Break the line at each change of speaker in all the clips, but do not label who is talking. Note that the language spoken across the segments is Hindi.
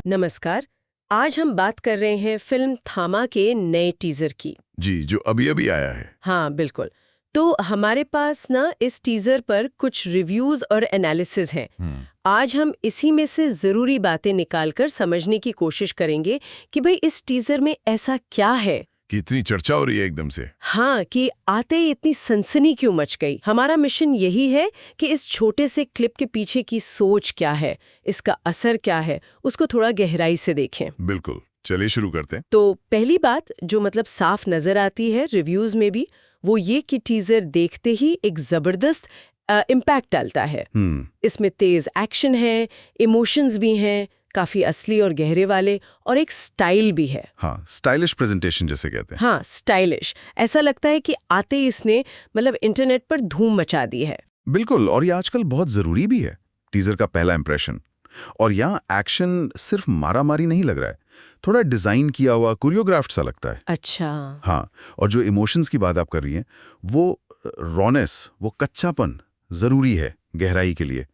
नमस्कार। आज हम बात कर रहे हैं फिल्म थामा के नए टीजर की।
जी, जो अभी अभी आया है।
हाँ, बिल्कुल। तो हमारे पास ना इस टीजर पर कुछ रिव्यूज और एनालिसिस हैं। आज हम इसी में से जरूरी बातें निकालकर समझने की कोशिश करेंगे कि भाई इस टीजर में ऐसा क्या है
कि इतनी चर्चा हो रही है एकदम से।
हाँ, कि आते ही इतनी सनसनी क्यों मच गई। हमारा मिशन यही है कि इस छोटे से क्लिप के पीछे की सोच क्या है, इसका असर क्या है, उसको थोड़ा गहराई से देखें।
बिल्कुल, चलिए शुरू करते हैं।
तो पहली बात जो मतलब साफ नजर आती है रिव्यूज में भी, वो ये कि टीजर देखते ही एक जबरदस्त इम्पैक्ट डालता है। इसमें तेज एक्शन है, इमोशंस भी हैं, काफी असली और गहरे वाले, और एक स्टाइल भी है।
हाँ, स्टाइलिश प्रेजेंटेशन जिसे कहते हैं।
हाँ, स्टाइलिश। ऐसा लगता है कि आते ही इसने मतलब इंटरनेट पर धूम मचा दी है।
बिल्कुल, और ये आजकल बहुत जरूरी भी है, टीजर का पहला इंप्रेशन। और यहाँ एक्शन सिर्फ मारामारी नहीं लग रहा है, थोड़ा डिजाइन किया हुआ, कोरियोग्राफ्ड सा लगता है।
अच्छा।
हाँ, और जो इमोशंस की बात आप कर रही हैं, वो रॉनेस, वो कच्चापन जरूरी है गहराई के लिए।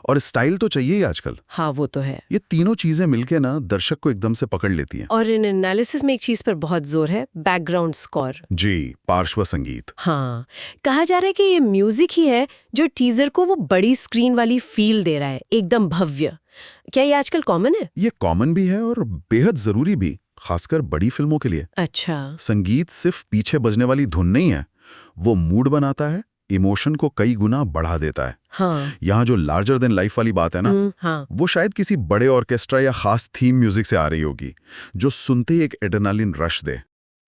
और स्टाइल तो चाहिए ही आजकल।
हाँ, वो तो है।
ये तीनों चीजें मिलके ना दर्शक को एकदम से पकड़ लेती हैं।
और इन एनालिसिस में एक चीज पर बहुत जोर है, बैकग्राउंड स्कोर।
जी, पार्श्व संगीत।
हाँ, कहा जा रहा है कि ये म्यूजिक ही है जो टीजर को वो बड़ी स्क्रीन वाली फील दे रहा है, एकदम भव्य। क्या ये आजकल कॉमन है?
ये कॉमन भी है और बेहद जरूरी भी, खासकर बड़ी फिल्मों के लिए।
अच्छा।
संगीत सिर्फ पीछे बजने वाली धुन नहीं है, वो मूड बनाता है, इमोशन को कई गुना बढ़ा देता है।
हाँ।
यहाँ जो लार्जर देन लाइफ वाली बात है ना,
हाँ।
वो शायद किसी बड़े ऑर्केस्ट्रा या खास थीम म्यूजिक से आ रही होगी, जो सुनते ही एक एड्रेनालिन रश दे।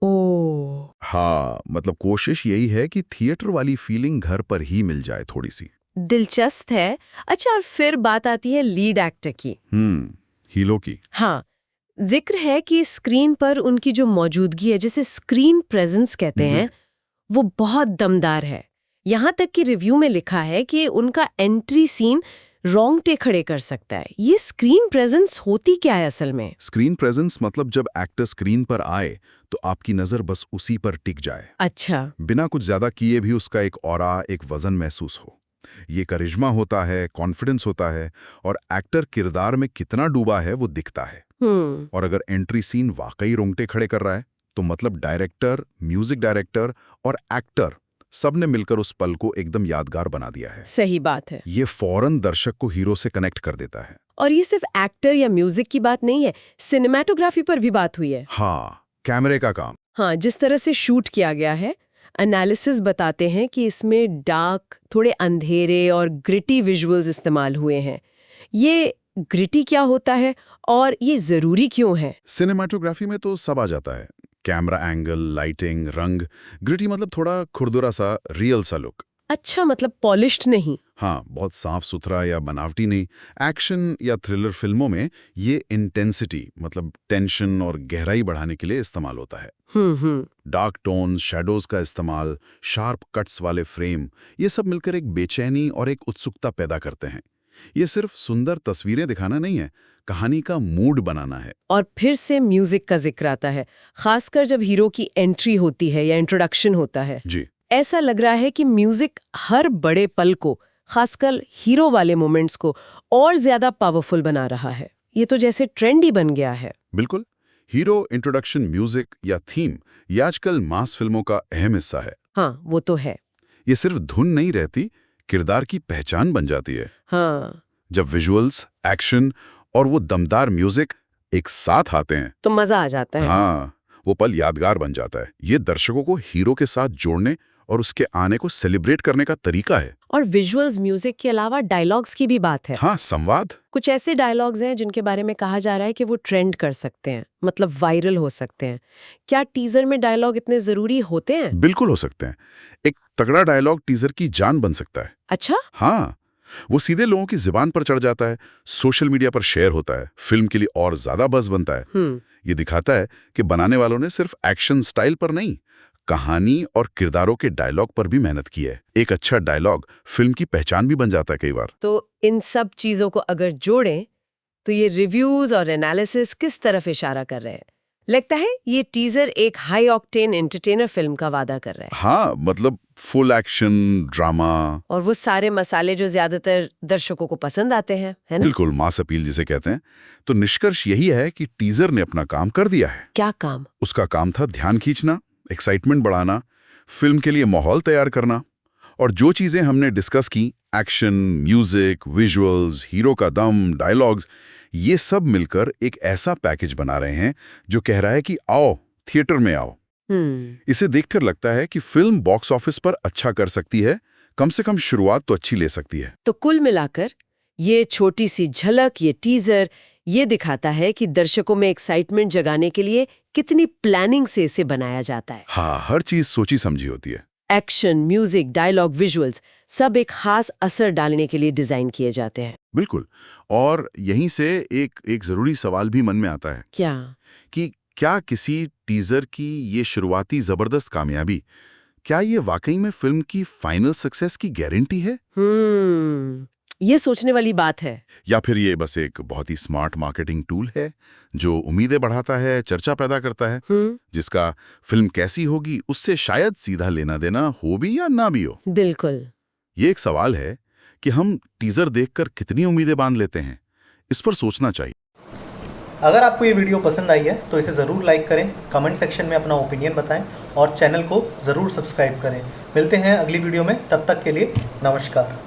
ओ।
हाँ, मतलब कोशिश यही है कि थिएटर वाली फीलिंग घर पर ही मिल जाए थोड़ी सी।
दिलचस्प है। अच्छा, और फिर बात आती है लीड एक्टर की।
हीरो की।
हाँ, जिक्र है कि स्क्रीन पर उनकी जो मौजूदगी है, जिसे स्क्रीन प्रेजेंस कहते हैं, वो बहुत दमदार है। यहाँ तक कि रिव्यू में लिखा है कि उनका एंट्री सीन रोंगटे खड़े कर सकता है। ये स्क्रीन प्रेजेंस होती क्या है असल में?
स्क्रीन प्रेजेंस मतलब जब एक्टर स्क्रीन पर आए तो आपकी नजर बस उसी पर टिक जाए।
अच्छा।
बिना कुछ ज्यादा किए भी उसका एक ऑरा, एक वजन महसूस हो। ये करिश्मा होता है, कॉन्फिडेंस होता है, और एक्टर किरदार में कितना डूबा है वो दिखता है। और अगर एंट्री सीन वाकई रोंगटे खड़े कर रहा है तो मतलब डायरेक्टर, म्यूजिक डायरेक्टर और एक्टर सबने मिलकर उस पल को एकदम यादगार बना दिया है।
सही बात है।
ये फौरन दर्शक को हीरो से कनेक्ट कर देता है।
और ये सिर्फ एक्टर या म्यूजिक की बात नहीं है, सिनेमैटोग्राफी पर भी बात हुई है।
हाँ, कैमरे का काम।
हाँ, जिस तरह से शूट किया गया है, एनालिसिस बताते हैं कि इसमें डार्क, थोड़े अंधेरे और ग्रिटी विजुअल्स इस्तेमाल हुए हैं। ये ग्रिटी क्या होता है और ये जरूरी क्यों है?
सिनेमाटोग्राफी में तो सब आ जाता है, कैमरा एंगल, लाइटिंग, रंग। ग्रिटी मतलब थोड़ा खुरदुरा सा, रियल सा लुक।
अच्छा, मतलब पॉलिश्ड नहीं।
हाँ, बहुत साफ सुथरा या बनावटी नहीं। एक्शन या थ्रिलर फिल्मों में ये इंटेंसिटी मतलब टेंशन और गहराई बढ़ाने के लिए इस्तेमाल होता है। डार्क टोन्स, शैडोज का इस्तेमाल, शार्प कट्स वाले फ्रेम, ये सब मिलकर एक बेचैनी और एक उत्सुकता पैदा करते हैं। ये सिर्फ सुंदर तस्वीरें दिखाना नहीं है, कहानी का मूड बनाना है।
और फिर से म्यूजिक का जिक्र आता है, खासकर जब हीरो की एंट्री होती है या इंट्रोडक्शन होता है।
जी।
ऐसा लग रहा है कि म्यूजिक हर बड़े पल को, खासकर हीरो वाले मोमेंट्स को, और ज्यादा पावरफुल बना रहा है। ये तो जैसे ट्रेंड ही बन गया है।
बिल्कुल, हीरो इंट्रोडक्शन म्यूजिक या थीम ये आजकल मास फिल्मों का अहम हिस्सा है।
हाँ, वो तो है।
ये सिर्फ धुन नहीं रहती, किरदार की पहचान बन जाती है।
हाँ,
जब विजुअल्स, एक्शन और वो दमदार म्यूजिक एक साथ आते हैं
तो मजा आ जाता है।
हाँ, वो पल यादगार बन जाता है। ये दर्शकों को हीरो के साथ जोड़ने और उसके आने को सेलिब्रेट करने का तरीका है।
और विजुअल्स, म्यूजिक के अलावा डायलॉग्स की भी बात है।
हाँ, संवाद।
कुछ ऐसे डायलॉग्स हैं जिनके बारे में कहा जा रहा है कि वो ट्रेंड कर सकते हैं, मतलब वायरल हो सकते हैं। क्या टीजर में डायलॉग इतने जरूरी होते हैं?
बिल्कुल हो सकते हैं। एक तगड़ा डायलॉग टीजर की जान बन सकता है।
अच्छा।
हाँ, वो सीधे लोगों की जुबान पर चढ़ जाता है, सोशल मीडिया पर शेयर होता है, फिल्म के लिए और ज्यादा बज़ बनता है। ये दिखाता है कि बनाने वालों ने सिर्फ एक्शन स्टाइल पर नहीं, कहानी और किरदारों के डायलॉग पर भी मेहनत की है। एक अच्छा डायलॉग फिल्म की पहचान भी बन जाता है कई बार।
तो इन सब चीजों को अगर जोड़ें तो ये रिव्यूज और एनालिसिस किस तरफ इशारा कर रहे हैं? लगता है ये टीजर एक हाई ऑक्टेन एंटरटेनर फिल्म का वादा कर रहा है।
हाँ, मतलब फुल एक्शन ड्रामा
और वो सारे मसाले जो ज्यादातर दर्शकों को पसंद आते हैं, है ना?
बिल्कुल मास अपील जिसे कहते हैं। तो निष्कर्ष यही है कि टीजर ने अपना काम कर दिया है।
क्या काम?
उसका काम था ध्यान खींचना, एक्साइटमेंट बढ़ाना, फिल्म के लिए माहौल तैयार करना। और जो चीजें हमने डिस्कस की, एक्शन, म्यूजिक, विजुअल्स, हीरो का दम, डायलॉग्स, ये सब मिलकर एक ऐसा पैकेज बना रहे हैं जो कह रहा है कि आओ, थिएटर में आओ। इसे देखकर लगता है कि फिल्म बॉक्स ऑफिस पर अच्छा कर सकती है, कम से कम शुरुआत तो अच्छी ले सकती है।
तो कुल मिलाकर ये छोटी सी झलक, ये टीजर, ये दिखाता है कि दर्शकों में एक्साइटमेंट जगाने के लिए कितनी प्लानिंग से इसे बनाया जाता है।
हाँ, हर चीज सोची समझी होती है।
एक्शन, म्यूजिक, डायलॉग, विजुअल्स सब एक खास असर डालने के लिए डिजाइन किए जाते हैं।
बिल्कुल। और यहीं से एक जरूरी सवाल भी मन में आता है
क्या?
कि क्या किसी टीजर की ये शुरुआती जबरदस्त कामयाबी, क्या ये वाकई में फिल्म की फाइनल सक्सेस की गारंटी है?
ये सोचने वाली बात है।
या फिर ये बस एक बहुत ही स्मार्ट मार्केटिंग टूल है जो उम्मीदें बढ़ाता है, चर्चा पैदा करता है, जिसका फिल्म कैसी होगी उससे शायद सीधा लेना देना हो भी या ना भी हो।
बिल्कुल।
ये एक सवाल है कि हम टीजर देखकर कितनी उम्मीदें बांध लेते हैं, इस पर सोचना चाहिए।
अगर आपको ये वीडियो पसंद आई है तो इसे ज़रूर लाइक करें, कमेंट सेक्शन में अपना ओपिनियन बताएं और चैनल को ज़रूर सब्सक्राइब करें। मिलते हैं अगली वीडियो में, तब तक के लिए नमस्कार।